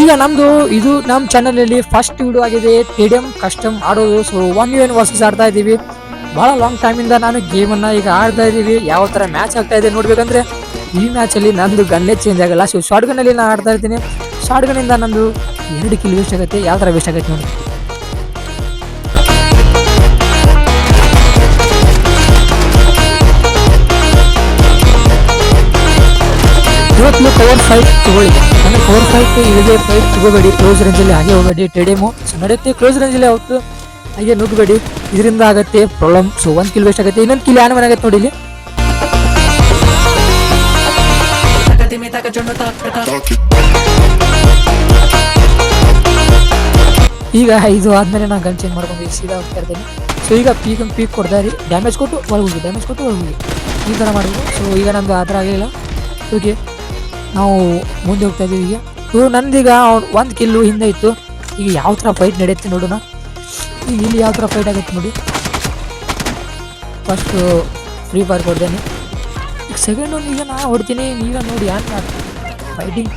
ಈಗ ನಮ್ದು ಇದು ನಮ್ಮ ಚಾನಲ್ ಅಲ್ಲಿ ಫಸ್ಟ್ ವಿಡಿಯೋ ಆಗಿದೆ TDM ಕಸ್ಟಮ್ ಆಡೋದು. ಸೊ 1v1 ವರ್ಸಸ್ ಆಡ್ತಾ ಇದೀವಿ. ಬಹಳ ಲಾಂಗ್ ಟೈಮ್ ಇಂದ ನಾನು ಗೇಮ್ ಅನ್ನ ಈಗ ಆಡ್ತಾ ಇದೀವಿ. ಯಾವ ತರ ಮ್ಯಾಚ್ ಆಗ್ತಾ ಇದೆ ನೋಡ್ಬೇಕಂದ್ರೆ ಈ ಮ್ಯಾಚ್ ಅಲ್ಲಿ ನಂದು ಗನ್ನೇ ಚೇಂಜ್ ಆಗಲ್ಲ. ಸೊ ಶಾರ್ಟ್ ಗನ್ ಅಲ್ಲಿ ನಾನು ಆಡ್ತಾ ಇರ್ತೀನಿ. ಶಾರ್ಟ್ ಗನ್ ಇಂದ ನಂದು 2 ಕಿಲ್ ವೇಸ್ಟ್ ಆಗುತ್ತೆ. ಯಾವ ತರ ವೇಸ್ಟ್ ಆಗುತ್ತೆ ನೋಡಿ. ಇವತ್ತು ಕವರ್ ಫೈಟ್ ತಗೊಳ್ಳಿ. ಅಂದ್ರೆ ಕವರ್ ಫೈಟ್ ಇದೇ ಫೈಟ್ ತಗೋಬೇಡಿ. ಕ್ಲೋಸ್ ರೇಂಜ್ ಅಲ್ಲಿ ಹಾಗೆ ಹೋಗಬೇಡಿ. TDM ನಡೆಯುತ್ತೆ ಕ್ಲೋಸ್ ರೇಂಜ್ ಅಲ್ಲಿ ಅವತ್ತು ಹಾಗೆ ನುಗ್ಗಬೇಡಿ. ಇದರಿಂದ ಆಗುತ್ತೆ ಪ್ರಾಬ್ಲಮ್. ಸೊ 1 ಕಿಲ್ ವೇಸ್ಟ್ ಆಗುತ್ತೆ. ಇನ್ನೊಂದು ಕಿಲ್ ಆನ್ ಆಗತ್ತೆ ನೋಡಿ ಇಲ್ಲಿ. ಈಗ ಇದು ಆದ್ಮೇಲೆ ನಾನು ಗನ್ ಚೇಂಜ್ ಮಾಡ್ಕೊಂಡು ಸೀದಾ ಹೋಗ್ತಾ ಇರ್ತೇನೆ. ಸೊ ಈಗ ಪೀಕ್ ಕೊಡ್ತಾ ಇರಿ. ಡ್ಯಾಮೇಜ್ ಕೊಟ್ಟು ಒಳಗೋಗಿ ಈ ಥರ ಮಾಡಿದ್ವಿ. ಸೊ ಈಗ ನಮ್ದು ಆ ಥರ ಆಗಿಲ್ಲ. ಓಕೆ ನಾವು ಮುಂದೆ ಹೋಗ್ತಾ ಇದೀವಿ. ಈಗ ನಂದೀಗ 1 ಕಿಲ್ಲು ಹಿಂದೆ ಇತ್ತು. ಈಗ ಯಾವ ಥರ ಫೈಟ್ ನಡೆಯುತ್ತೆ ನೋಡೋಣ. ಈಗ ಇಲ್ಲಿ ಯಾವ ಥರ ಫೈಟ್ ಆಗುತ್ತೆ ನೋಡಿ. ಫಸ್ಟು ಫ್ರೀ ಫೈರ್ ಕೊಡ್ತೇನೆ. ಈಗ ಸೆಕೆಂಡ್ ಒಂದು ಈಗ ನಾ ಹೊಡ್ತೀನಿ. ಈಗ ನೋಡಿ ಯಾರು ಮಾಡ್ತೀನಿ ಫೈಟಿಂಗ್.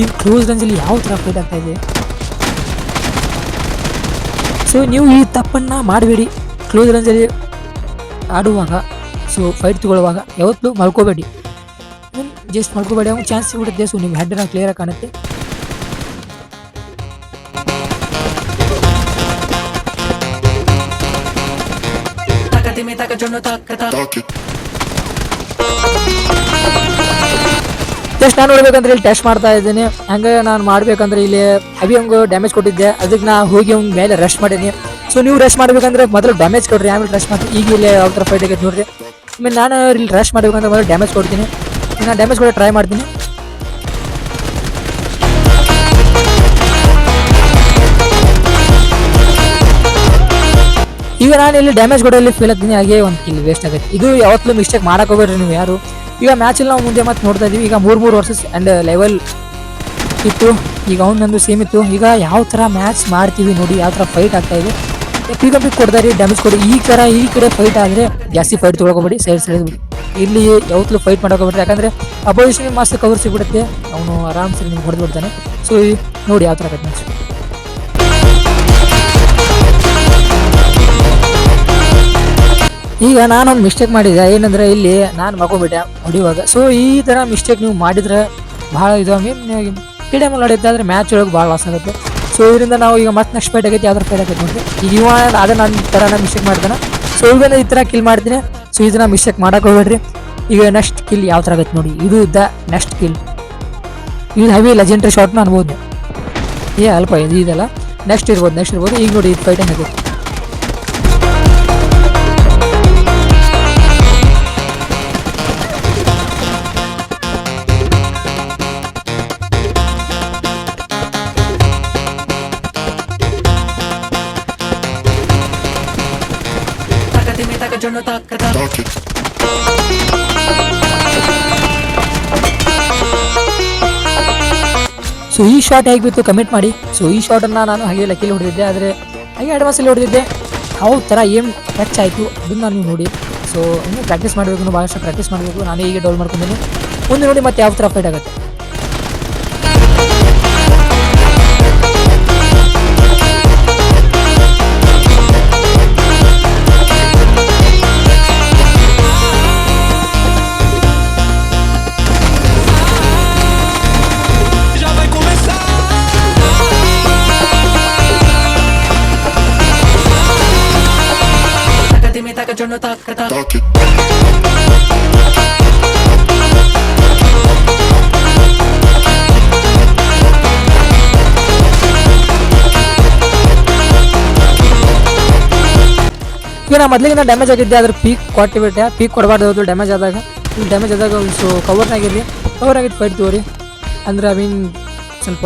ಈಗ ಕ್ಲೋಸ್ ರೇಂಜಲ್ಲಿ ಯಾವ ಥರ ಫೈಟ್ ಆಗ್ತಾ ಇದೆ. ಸೊ ನೀವು ಈ ತಪ್ಪನ್ನು ಮಾಡಬೇಡಿ. ಕ್ಲೋಸ್ ರೇಂಜಲ್ಲಿ ಆಡುವಾಗ ಸೊ ಫೈಟ್ ತಗೊಳ್ಳುವಾಗ ಯಾವತ್ತೂ ಮಲ್ಕೋಬೇಡಿ. ಜಸ್ಟ್ ಮಲ್ಕೋಬೇಡಿ. ಅವ್ನು ಚಾನ್ಸ್ ಸಿಗ್ಬಿಡುತ್ತೆ. ಸೊ ನಿಮ್ಮ ಹೆಡ್ನ ಕ್ಲಿಯರಾಗಿ ಕಾಣುತ್ತೆ. ಜಸ್ಟ್ ನಾನು ನೋಡ್ಬೇಕಂದ್ರೆ ಇಲ್ಲಿ ಟೆಸ್ಟ್ ಮಾಡ್ತಾ ಇದ್ದೀನಿ. ಹಂಗೆ ನಾನು ಮಾಡ್ಬೇಕಂದ್ರೆ ಇಲ್ಲಿ ಹೆವಿ ಹಂಗೆ ಡ್ಯಾಮೇಜ್ ಕೊಟ್ಟಿದ್ದೆ. ಅದಕ್ಕೆ ನಾ ಹೋಗಿ ಅವ್ನ ಮೇಲೆ ರೆಸ್ಟ್ ಮಾಡೀನಿ. ಸೊ ನೀವು ರೆಸ್ಟ್ ಮಾಡ್ಬೇಕಂದ್ರೆ ಮೊದಲು ಡ್ಯಾಮೇಜ್ ಕೊಡ್ರಿ, ಆಮೇಲೆ ರೆಸ್ಟ್ ಮಾಡಿ. ಈಗ ಇಲ್ಲಿ ಯಾವ ಥರ ಫೈಟ್ ಆಗೈತೆ ನೋಡ್ರಿ. ಆಮೇಲೆ ನಾನು ಇಲ್ಲಿ ರೆಸ್ಟ್ ಮಾಡ್ಬೇಕಂದ್ರೆ ಮೊದಲು ಡ್ಯಾಮೇಜ್ ಕೊಡ್ತೀನಿ. ನಾನು ಡ್ಯಾಮೇಜ್ ಕೊಡೋ ಟ್ರೈ ಮಾಡ್ತೀನಿ. ಈಗ ನಾನು ಇಲ್ಲಿ ಡ್ಯಾಮೇಜ್ ಕೊಡೋಲ್ಲಿ ಫೇಲ್ ಆಗ್ತೀನಿ. ಹಾಗೆ 1 ಕಿಲ್ ವೇಸ್ಟ್ ಆಗುತ್ತೆ. ಇದು ಯಾವತ್ತೂ ಮಿಸ್ಟೇಕ್ ಮಾಡಕ್ಕೆ ಹೋಗ್ಬೇಡ್ರಿ ನೀವು ಯಾರು. ಈಗ ಮ್ಯಾಚಲ್ಲಿ ನಾವು ಮುಂದೆ ಮತ್ತೆ ನೋಡ್ತಾ ಇದೀವಿ. ಈಗ 3 ವರ್ಸಸ್ ಆ್ಯಂಡ್ ಲೆವೆಲ್ ಇತ್ತು. ಈಗ ನಂದು ಸೇಮ್ ಇತ್ತು. ಈಗ ಯಾವ ಥರ ಮ್ಯಾಚ್ ಮಾಡ್ತೀವಿ ನೋಡಿ. ಯಾವ ಥರ ಫೈಟ್ ಆಗ್ತಾ ಇದೆ. ಪಿಕ್ ಕೊಡ್ತಾರೆ, ಡ್ಯಾಮೇಜ್ ಕೊಡಿ. ಈ ಕಡೆ ಫೈಟ್ ಆದರೆ ಜಾಸ್ತಿ ಫೈಟ್ ತೊಗೊಳ್ಕೊಬೇಡಿ. ಸೈಡ್ಬಿಡಿ. ಇಲ್ಲಿ ಯಾವತ್ತೂ ಫೈಟ್ ಮಾಡೋಕೋಗ್ಬಿಡ್ರಿ. ಯಾಕಂದರೆ ಅಪೋಸಿಷನ್ ಮಸ್ತ್ ಕವರ್ ಸಿಗ್ಬಿಡುತ್ತೆ. ಅವನು ಆರಾಮ್ಸೆ ನಿಮ್ಗೆ ಹೊಡೆದು ಬಿಡ್ತಾನೆ. ಸೊ ನೋಡಿ ಯಾವ ಥರ ಆಗತ್ತೆ ಮ್ಯಾಚ್. ಈಗ ನಾನೊಂದು ಮಿಸ್ಟೇಕ್ ಮಾಡಿದೆ. ಏನಂದರೆ ಇಲ್ಲಿ ನಾನು ಮಕ್ಕೊಂಬಿಟ್ಟೆ ಹೊಡಿಯುವಾಗ. ಸೊ ಈ ಥರ ಮಿಸ್ಟೇಕ್ ನೀವು ಮಾಡಿದರೆ ಭಾಳ ಇದು TDM ನಡೆಯುತ್ತೆ. ಆದರೆ ಮ್ಯಾಚ್ ಒಳಗೆ ಭಾಳ ಲಾಸ್ ಆಗುತ್ತೆ. ಸೊ ಇದರಿಂದ ನಾವು ಈಗ ಮತ್ತೆ ನೆಕ್ಸ್ಟ್ ಫೈಟ್ ಆಗೈತೆ. ಯಾವ ಥರ ಫೈಟ್ ಆಗೈತೆ ನೋಡಿರಿ. ಈಗ ಅದೇ ನನ್ನ ಥರ ಮಿಸ್ಟೇಕ್ ಮಾಡ್ತಾನೆ. ಸೊ ಈಗ ಈ ಥರ ಕಿಲ್ ಮಾಡ್ತೀನಿ. ಸೊ ಇದನ್ನ ಮಿಸ್ಟೇಕ್ ಮಾಡೋಕೆ ಹೋಗ್ಬೇಡ್ರಿ. ಈಗ ನೆಕ್ಸ್ಟ್ ಕಿಲ್ ಯಾವ ಥರ ಆಗೈತೆ ನೋಡಿ. ಇದು ಇದ್ದ ನೆಕ್ಸ್ಟ್ ಕಿಲ್. ಇದು ಹೆವಿ ಲೆಜೆಂಡ್ರಿ ಶಾಟ್ನ ಅನ್ಬೋದು. ಅಲ್ಪ ಇದೆಲ್ಲ ನೆಕ್ಸ್ಟ್ ಇರ್ಬೋದು. ಈಗ ನೋಡಿ ಇದು ಫೈಟಿಂಗ್ ಆಗೈತೆ. ಸೊ ಈ ಶಾಟ್ ಹೇಗಿತ್ತು ಕಮೆಂಟ್ ಮಾಡಿ. ಸೊ ಈ ಶಾಟನ್ನು ನಾನು ಹಾಗೆ ಲಕ್ಕಿಲಿ ಹೊಡೆದಿದ್ದೆ. ಆದರೆ ಹಾಗೆ ಅಡ್ವಾನ್ಸಲ್ಲಿ ಹೊಡೆದಿದ್ದೆ. ಯಾವ ಥರ ಏಮ್ ಟಚ್ ಆಯಿತು ಅದನ್ನು ನೀವು ನೋಡಿ. ಸೊ ಇನ್ನೂ ಪ್ರಾಕ್ಟೀಸ್ ಮಾಡಬೇಕು. ಭಾಳಷ್ಟು ಪ್ರಾಕ್ಟೀಸ್ ಮಾಡಬೇಕು. ನಾನು ಈಗ ಡೌಲ್ ಮಾಡ್ಕೊಂಡಿದ್ದೀನಿ. ಮುಂದೆ ನೋಡಿ ಮತ್ತೆ ಯಾವ ಥರ ಫೈಟ್ ಆಗುತ್ತೆ. ಈಗ ನಾ ಮೊದಲಿಗೆ ಡ್ಯಾಮೇಜ್ ಆಗಿದ್ದೆ. ಅದ್ರ ಪೀಕ್ ಕೊಟ್ಟಿಬಿಟ್ಟೆ. ಪೀಕ್ ಕೊಡಬಾರ್ದು ಡ್ಯಾಮೇಜ್ ಆದಾಗ. ಸೊ ಕವರ್ ಆಗಿದ್ದು ಫೈಟ್ ತಗೋರಿ. ಅಂದ್ರೆ ಸ್ವಲ್ಪ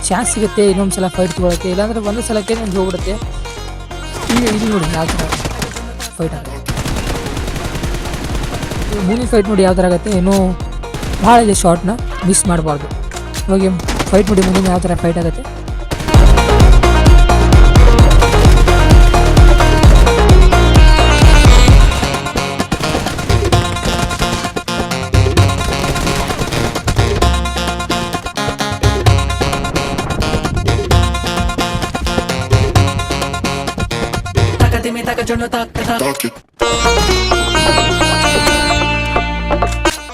ಚಾನ್ಸ್ ಸಿಗುತ್ತೆ ಇನ್ನೊಂದು ಸಲ ಫೈಟ್ ತೊಗೊಳಕ್ಕೆ. ಇಲ್ಲಾಂದ್ರೆ ಒಂದು ಸಲಕ್ಕೆ ನಿಮ್ಗೆ ಹೋಗ್ಬಿಡುತ್ತೆ. ಈಗ ಇದು ನೋಡಿ ಯಾವ ಥರ ಫೈಟ್ ಆಗುತ್ತೆ. ಮುಂದಿನ ಫೈಟ್ ನೋಡಿ ಯಾವ ಥರ ಆಗುತ್ತೆ. ಇನ್ನೂ ಭಾಳ ಇದೆ. ಶಾರ್ಟ್ನ ಮಿಸ್ ಮಾಡಬಾರ್ದು. ಹೋಗಿ ಫೈಟ್ ನೋಡಿ ಮುಂದಿನ ಯಾವ ಥರ ಫೈಟ್ ಆಗುತ್ತೆ.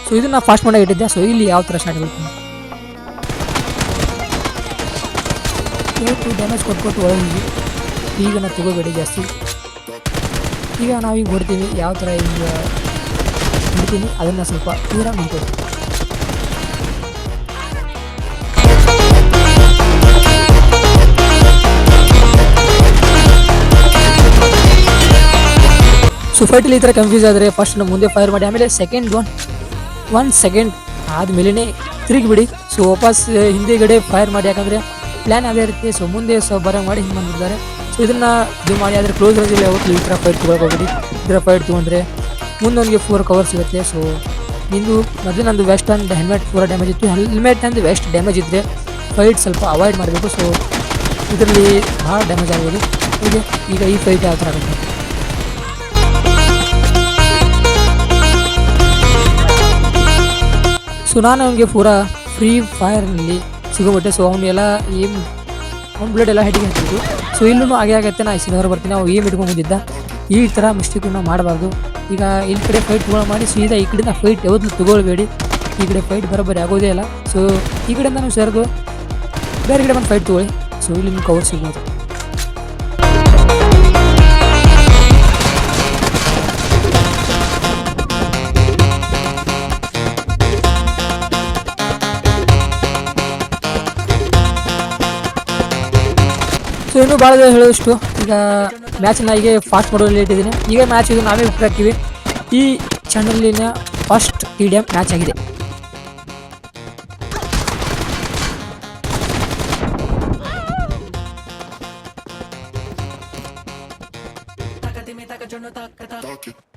ಸೊ ಇದನ್ನ ಫಾಸ್ಟ್ ಮಾಡಾಗಿ ಇಟ್ಟಿದ್ದೆ. ಸೊ ಇಲ್ಲಿ ಯಾವ ಥರ ಸ್ಟಾರ್ಟ್ ಆಗುತ್ತೆ ಇವತ್ತು ಡ್ಯಾಮೇಜ್ ಕೊಟ್ಕೊಟ್ಟು ಒಳಗೆ ಈಗ ನಾವು ತಗೋಬೇಡಿ ಜಾಸ್ತಿ. ಈಗ ನಾವೀಗ ಹೊಡ್ತೀವಿ ಯಾವ ಥರ ಈಗ ಹೊಡ್ತೀನಿ ಅದನ್ನು ಸ್ವಲ್ಪ ಕ್ಲಿಯರಾಗಿ ನೋಡ್ತೀವಿ. ಸೊ ಫೈಟಲ್ಲಿ ಈ ಥರ ಕನ್ಫ್ಯೂಸ್ ಆದರೆ ಫಸ್ಟ್ ನಾವು ಮುಂದೆ ಫೈರ್ ಮಾಡಿ ಆಮೇಲೆ ಒನ್ ಸೆಕೆಂಡ್ ಆದಮೇಲೆ ತಿರುಗಿ ಬಿಡಿ. ಸೊ ವಾಪಸ್ ಹಿಂದೆಗಡೆ ಫೈರ್ ಮಾಡಿ, ಯಾಕಂದರೆ ಪ್ಲ್ಯಾನ್ ಅದೇ ಇರುತ್ತೆ. ಸೊ ಮುಂದೆ ಬರೋ ಮಾಡಿ ಹಿಂಗೆ ಬಂದಿದ್ದಾರೆ. ಸೊ ಇದನ್ನು ಇದು ಮಾಡಿ ಆದರೆ ಕ್ಲೋಸ್ ರೇಂಜಲ್ಲಿ ಯಾವತ್ತೂ ಈ ಥರ ಫೈಟ್ ತೊಗೊಳ್ಕೋಬೇಡಿ. ಈ ಥರ ಫೈಟ್ ತೊಗೊಂಡ್ರೆ ಮುಂದೊಂದಿಗೆ 4 ಕವರ್ ಸಿಗುತ್ತೆ. ಸೊ ನಿಂದು ಮೊದಲು ನಂದು ವೆಸ್ಟ್ ಆ್ಯಂಡ್ ಹೆಲ್ಮೆಟ್ ಪೂರ ಡ್ಯಾಮೇಜ್ ಇತ್ತು. ಹೆಲ್ಮೆಟ್ ಆ್ಯಂಡ್ ವೆಸ್ಟ್ ಡ್ಯಾಮೇಜ್ ಇದ್ದರೆ ಫೈಟ್ ಸ್ವಲ್ಪ ಅವಾಯ್ಡ್ ಮಾಡಬೇಕು. ಸೊ ಇದರಲ್ಲಿ ಭಾಳ ಡ್ಯಾಮೇಜ್ ಆಗ್ಬೋದು. ಹೀಗೆ ಈಗ ಈ ಫೈಟ್ ಯಾವ ಥರ ಆಗುತ್ತೆ. ಸೊ ನಾನು ಅವನಿಗೆ ಪೂರಾ ಫ್ರೀ ಫೈರ್ನಲ್ಲಿ ಸಿಗೋಬಿಟ್ಟೆ. ಸೊ ಅವನ್ನೆಲ್ಲ ಅವ್ನ ಬ್ಲಡ್ ಎಲ್ಲ ಹೆಡ್ಗೆ ಹತ್ತಿತ್ತು. ಸೊ ಇಲ್ಲೂ ಹಾಗೆ ಆಗುತ್ತೆ. ನಾ ಹೊರ ಬರ್ತೀನಿ. ನಾವು ಇಟ್ಕೊಂಡು ಬಂದಿದ್ದ ಈ ಥರ ಮಿಸ್ಟೇಕ್ ನಾವು ಮಾಡಬಾರ್ದು. ಈಗ ಇಲ್ಲಿ ಕಡೆ ಫೈಟ್ ಮಾಡಿ ಸೀದಾ ಈ ಕಡೆಯಿಂದ ಫೈಟ್ ಯಾವ್ದು ತೊಗೊಳ್ಬೇಡಿ. ಈ ಕಡೆ ಫೈಟ್ ಬರೋಬ್ಬರಿ ಆಗೋದೇ ಇಲ್ಲ. ಸೊ ಈ ಕಡೆಯಿಂದ ನೀವು ಸೇರಿದು ಬೇರೆ ಕಡೆ ಬಂದು ಫೈಟ್ ತೊಗೊಳ್ಳಿ. ಸೊ ಇಲ್ಲಿ ನಿಮ್ಗೆ ಕವರ್ ಸಿಗ್ಬೋದು. ಸೊ ಇನ್ನೂ ಭಾಳ ಹೇಳೋಷ್ಟು ಈಗ ಮ್ಯಾಚನ್ನ ಹೀಗೆ ಫಾಸ್ಟ್ ಮಾಡೋಲ್ಲಿ ಇಟ್ಟಿದ್ದೀನಿ. ಈಗ ಮ್ಯಾಚ್ ಇದು ನಾವೇ ಬಿಟ್ಟಿರ್ತೀವಿ. ಈ ಚಾನಲಿನ ಫಸ್ಟ್ TDM ಮ್ಯಾಚ್ ಆಗಿದೆ. Talk it.